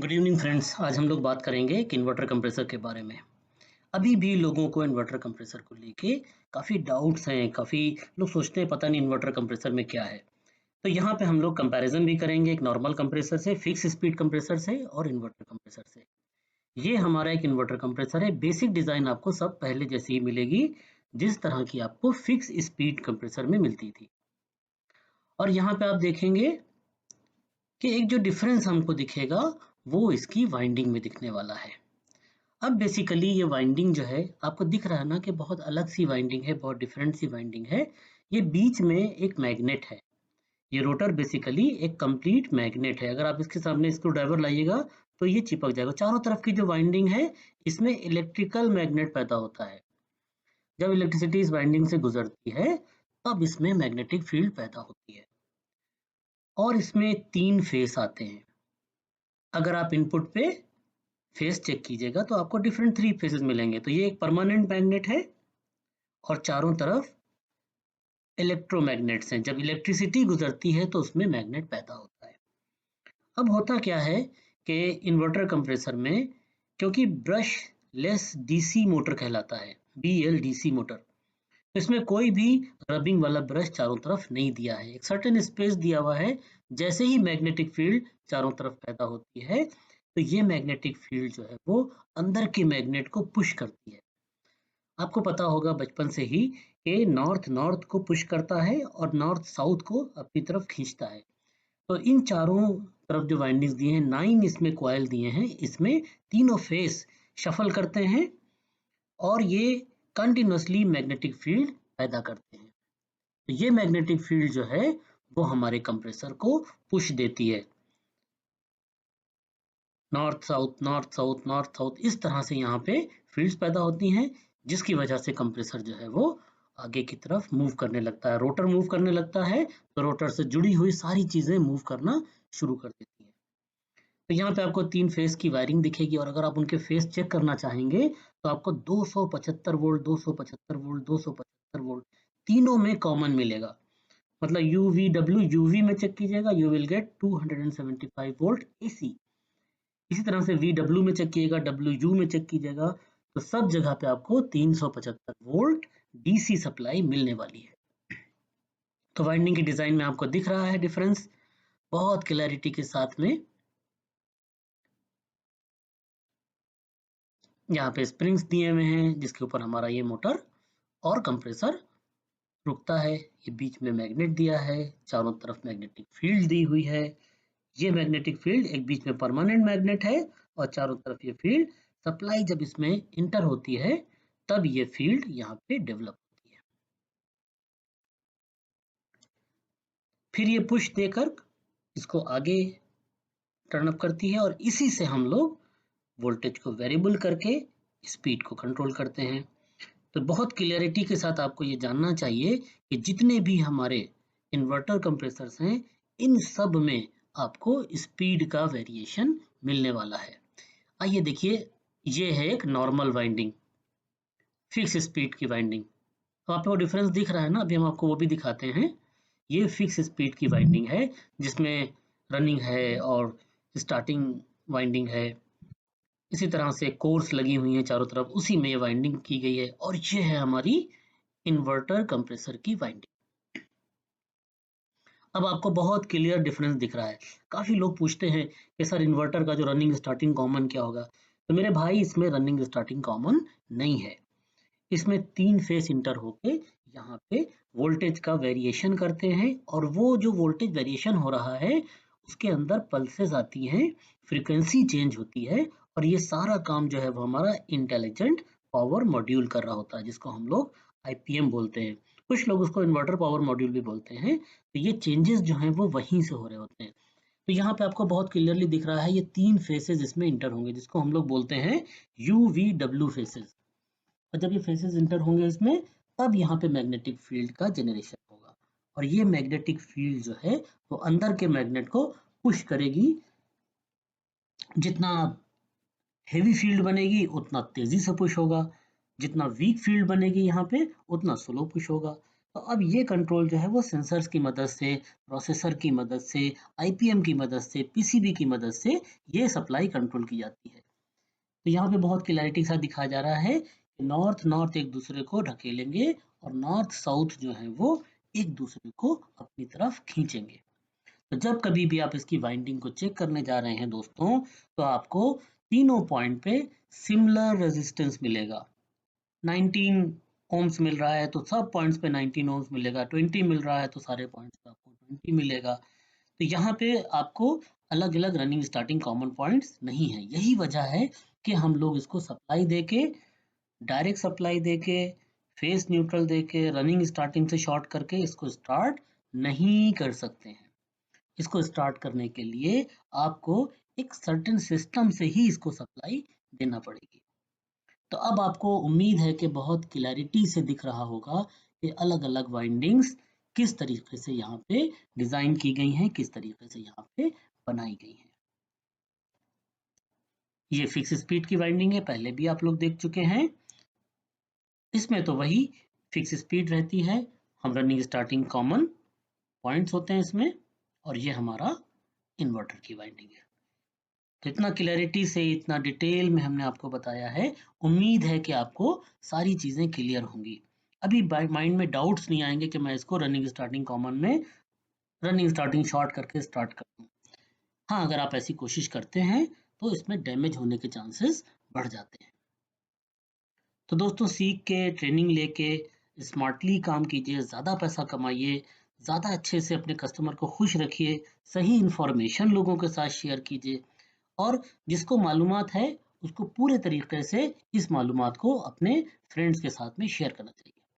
Good evening friends. आज हम लोग बात करेंगे एक इन्वर्टर कंप्रेसर के बारे में। अभी भी लोगों को इन्वर्टर कंप्रेसर को लेके काफ़ी डाउट्स हैं। काफ़ी लोग सोचते हैं पता नहीं इन्वर्टर कंप्रेसर में क्या है। तो यहाँ पे हम लोग कंपैरिजन भी करेंगे एक नॉर्मल कंप्रेसर से, फिक्स स्पीड कंप्रेसर से और इन्वर्टर कंप्रेसर से। ये हमारा एक इन्वर्टर कंप्रेसर है। बेसिक डिज़ाइन आपको सब पहले जैसी ही मिलेगी जिस तरह की आपको फिक्स स्पीड कंप्रेसर में मिलती थी। और यहाँ पे आप देखेंगे कि एक जो डिफरेंस हमको दिखेगा वो इसकी वाइंडिंग में दिखने वाला है। अब बेसिकली ये वाइंडिंग जो है आपको दिख रहा है ना कि बहुत अलग सी वाइंडिंग है, बहुत डिफरेंट सी वाइंडिंग है। ये बीच में एक मैग्नेट है। ये रोटर बेसिकली एक कंप्लीट मैग्नेट है। अगर आप इसके सामने स्क्रू ड्राइवर लाइएगा तो ये चिपक जाएगा। चारों तरफ की जो वाइंडिंग है इसमें इलेक्ट्रिकल मैग्नेट पैदा होता है। जब इलेक्ट्रिसिटी इस वाइंडिंग से गुजरती है तब इसमें मैग्नेटिक फील्ड पैदा होती है। और इसमें 3 फेस आते हैं। अगर आप इनपुट पे फेस चेक कीजिएगा तो आपको डिफरेंट 3 फेसेस मिलेंगे। तो ये एक परमानेंट मैग्नेट है और चारों तरफ इलेक्ट्रोमैग्नेट्स हैं। जब इलेक्ट्रिसिटी गुजरती है तो उसमें मैग्नेट पैदा होता है। अब होता क्या है कि इन्वर्टर कंप्रेसर में, क्योंकि ब्रश लेस डीसी मोटर कहलाता है, BLDC मोटर, तो इसमें कोई भी रबिंग वाला ब्रश चारों तरफ नहीं दिया है। एक सर्टेन स्पेस दिया हुआ है। जैसे ही मैग्नेटिक फील्ड चारों तरफ पैदा होती है तो ये मैग्नेटिक फील्ड जो है वो अंदर के मैग्नेट को पुश करती है। आपको पता होगा बचपन से ही कि नॉर्थ नॉर्थ को पुश करता है और नॉर्थ साउथ को अपनी तरफ खींचता है। तो इन चारों तरफ जो वाइंडिंग्स दिए हैं, 9 इसमें कॉइल दिए हैं, इसमें तीनों फेस शफल करते हैं और ये कंटिन्यूसली मैग्नेटिक फील्ड पैदा करते हैं। तो ये मैग्नेटिक फील्ड जो है वो हमारे कंप्रेसर को पुश देती है। North south north south north south इस तरह से यहाँ पे फील्ड्स पैदा होती हैं, जिसकी वजह से कंप्रेसर जो है वो आगे की तरफ मूव करने लगता है। रोटर मूव करने लगता है तो रोटर से जुड़ी हुई सारी चीजें मूव करना शुरू कर देती हैं। तो यहाँ पे आपको 3 फेस की वायरिंग दिखेगी और अगर आप उनके फेस चेक करना चाहेंगे तो आपको 275 वोल्ट, 275 वोल्ट, 275 वोल्ट तीनों में कॉमन मिलेगा। मतलब UVW UV में चेक कीजिएगा, you will get 275 volt AC। इसी तरह से VW में चेक कीजिएगा, WU में चेक कीजिएगा, तो सब जगह पे आपको 375 वोल्ट DC सप्लाई मिलने वाली है। तो वाइंडिंग की डिजाइन में आपको दिख रहा है डिफरेंस बहुत क्लैरिटी के साथ में। यहाँ पे स्प्रिंग्स दिए हुए हैं जिसके ऊपर हमारा ये मोटर और कंप्रेसर रुकता है। ये बीच में मैग्नेट दिया है, चारों तरफ मैग्नेटिक फील्ड दी हुई है। ये मैग्नेटिक फील्ड एक बीच में परमानेंट मैग्नेट है और चारों तरफ ये फील्ड सप्लाई जब इसमें इंटर होती है तब ये फील्ड यहाँ पे डेवलप होती है। फिर ये पुश देकर इसको आगे टर्न अप करती है और इसी से हम लोग वोल्टेज को वेरिएबल करके स्पीड को कंट्रोल करते हैं। तो बहुत क्लियरिटी के साथ आपको ये जानना चाहिए कि जितने भी हमारे इन्वर्टर कंप्रेसर्स हैं इन सब में आपको स्पीड का वेरिएशन मिलने वाला है। आइए देखिए, ये है एक नॉर्मल वाइंडिंग, फिक्स स्पीड की वाइंडिंग। तो आपको डिफरेंस दिख रहा है ना, अभी हम आपको वो भी दिखाते हैं। ये फिक्स स्पीड की वाइंडिंग है जिसमें रनिंग है और स्टार्टिंग वाइंडिंग है। इसी तरह से कोर्स लगी हुई है चारों तरफ, उसी में ये वाइंडिंग की गई है और ये है हमारी इन्वर्टर कंप्रेसर की वाइंडिंग। अब आपको बहुत क्लियर डिफरेंस दिख रहा है। काफी लोग पूछते हैं कि सर इन्वर्टर का जो रनिंग स्टार्टिंग कॉमन क्या होगा। तो मेरे भाई इसमें रनिंग स्टार्टिंग कॉमन नहीं है। इसमें 3 फेस इंटर होके यहाँ पे वोल्टेज का वेरिएशन करते हैं और वो जो वोल्टेज वेरिएशन हो रहा है उसके अंदर पल्सेस आती हैं, फ्रीक्वेंसी चेंज होती है और ये सारा काम जो है वो हमारा इंटेलिजेंट पावर मॉड्यूल कर रहा होता है, जिसको हम लोग IPM बोलते हैं। कुछ लोग उसको इन्वर्टर पावर मॉड्यूल भी बोलते हैं। तो ये चेंजेस जो हैं वो वहीं से हो रहे होते हैं। तो यहाँ पे आपको बहुत क्लियरली दिख रहा है ये 3 फेसेस इसमें इंटर होंगे जिसको हम लोग बोलते हैं UVW फेसेस। और जब ये फेसेस इंटर होंगे इसमें तब यहाँ पे मैग्नेटिक फील्ड का जनरेशन होगा और ये मैग्नेटिक फील्ड जो है वो अंदर के मैग्नेट को पुश करेगी। जितना हेवी फील्ड बनेगी उतना तेजी से पुश होगा, जितना वीक फील्ड बनेगी यहाँ पे उतना स्लो पुश होगा। तो अब ये कंट्रोल जो है वो सेंसर्स की मदद से, प्रोसेसर की मदद से, आईपीएम की मदद से, पीसीबी की मदद से ये सप्लाई कंट्रोल की जाती है। तो यहाँ पे बहुत क्लैरिटी के साथ दिखाया जा रहा है कि नॉर्थ नॉर्थ एक दूसरे को ढकेलेंगे और नॉर्थ साउथ जो है वो एक दूसरे को अपनी तरफ खींचेंगे। तो जब कभी भी आप इसकी वाइंडिंग को चेक करने जा रहे हैं दोस्तों, तो आपको तीनों पॉइंट पे सिमिलर रेजिस्टेंस मिलेगा। 19 ओम्स मिल रहा है तो सब पॉइंट्स पे 19 ओम्स मिलेगा, 20 मिल रहा है तो सारे पॉइंट्स पे आपको 20 मिलेगा। तो यहाँ पे आपको अलग अलग रनिंग स्टार्टिंग कॉमन पॉइंट्स नहीं है। यही वजह है कि हम लोग इसको सप्लाई देके, डायरेक्ट सप्लाई देके, फेस न्यूट्रल देके, रनिंग स्टार्टिंग से शॉर्ट करके इसको स्टार्ट नहीं कर सकते हैं। इसको स्टार्ट करने के लिए आपको एक सर्टेन सिस्टम से ही इसको सप्लाई देना पड़ेगी। तो अब आपको उम्मीद है कि बहुत क्लैरिटी से दिख रहा होगा कि अलग अलग वाइंडिंग्स किस तरीके से यहाँ पे डिजाइन की गई हैं, किस तरीके से यहाँ पे बनाई गई हैं। ये फिक्स स्पीड की वाइंडिंग है, पहले भी आप लोग देख चुके हैं। इसमें तो वही फिक्स स्पीड रहती है, हम रनिंग स्टार्टिंग कॉमन पॉइंट्स होते हैं इसमें, और ये हमारा इन्वर्टर की वाइंडिंग है। तो इतना क्लैरिटी से, इतना डिटेल में हमने आपको बताया है। उम्मीद है कि आपको सारी चीज़ें क्लियर होंगी। अभी माइंड में डाउट्स नहीं आएंगे कि मैं इसको रनिंग स्टार्टिंग कॉमन में रनिंग स्टार्टिंग शॉर्ट करके स्टार्ट कर दूं। हाँ, अगर आप ऐसी कोशिश करते हैं तो इसमें डैमेज होने के चांसेस बढ़ जाते हैं। तो दोस्तों, सीख के, ट्रेनिंग लेके स्मार्टली काम कीजिए, ज़्यादा पैसा कमाइए, ज़्यादा अच्छे से अपने कस्टमर को खुश रखिए, सही इन्फॉर्मेशन लोगों के साथ शेयर कीजिए, और जिसको मालूमात है उसको पूरे तरीके से इस मालूमात को अपने फ्रेंड्स के साथ में शेयर करना चाहिए।